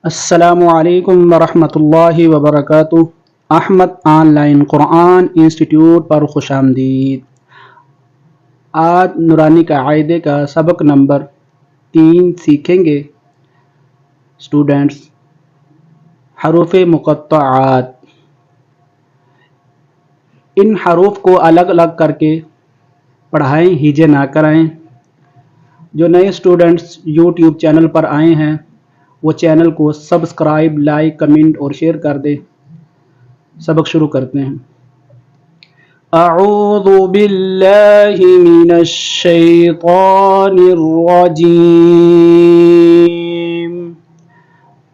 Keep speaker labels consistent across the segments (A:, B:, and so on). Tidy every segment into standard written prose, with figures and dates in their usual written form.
A: السلام علیکم ورحمۃ اللہ وبرکاتہ۔ Ahmad online Quran institute پر خوش آمدید۔ آج نورانی قاعدے کا سبق نمبر 3 سیکھیں گے اسٹوڈینٹس۔ حروف مقطعات، ان حروف کو الگ الگ کر کے پڑھائیں، ہیجے نہ کرائیں۔ جو نئے اسٹوڈینٹس یوٹیوب چینل پر آئے ہیں وہ چینل کو سبسکرائب، لائک، کمنٹ اور شیئر کر دیں۔ سبق شروع کرتے ہیں۔ اعوذ باللہ من الشیطان الرجیم،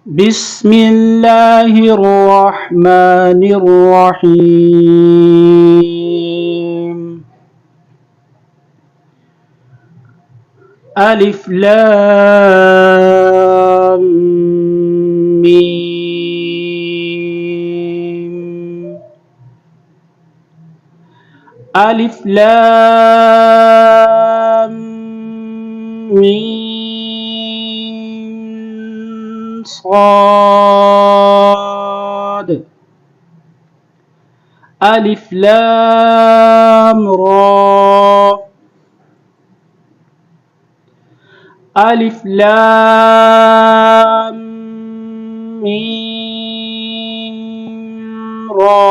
A: بسم اللہ الرحمن الرحیم۔ الف لام میم، الف لام میم صاد، الف لام را، الف لام میم را،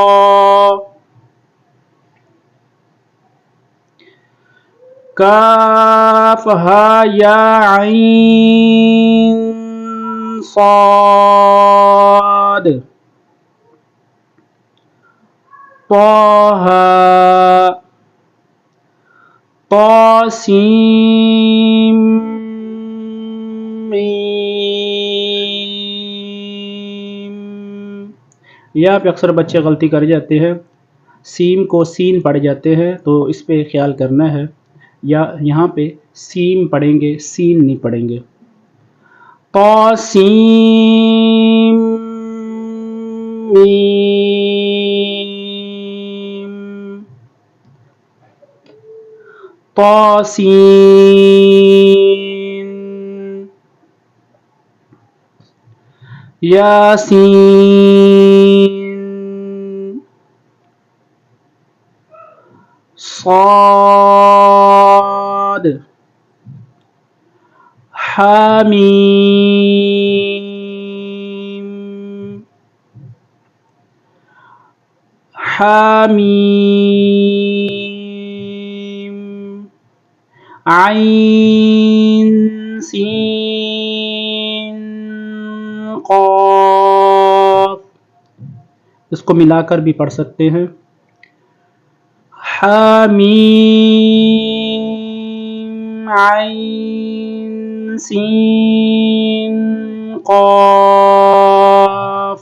A: کاف ہا یا عین صاد، طہ طاسیم میم۔ یہاں پہ اکثر بچے غلطی کر جاتے ہیں، سیم کو سین پڑھ جاتے ہیں، تو اس پہ خیال کرنا ہے۔ یا یہاں پہ سیم پڑھیں گے، سین نہیں پڑھیں گے۔ طاسیم میم، طاسین، یاسین، صاد، حامیم، حامیم، عین سین قاف۔ اس کو ملا کر بھی پڑھ سکتے ہیں۔ حامیم عین سین قاف،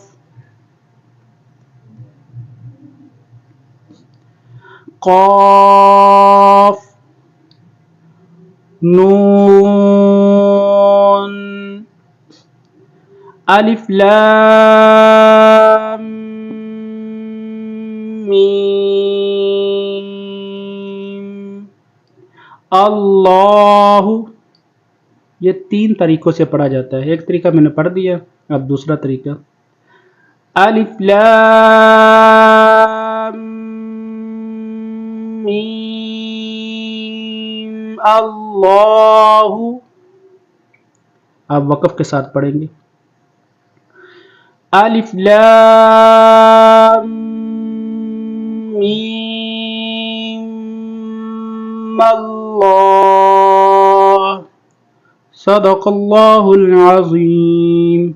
A: قاف نون، الف لام میم، اللہ۔ یہ 3 طریقوں سے پڑھا جاتا ہے۔ ایک طریقہ میں نے پڑھ دیا، اب دوسرا طریقہ۔ الف لام میم اللہ، آپ وقف کے ساتھ پڑھیں گے۔ الف لام میم اللہ، صدق اللہ العظیم۔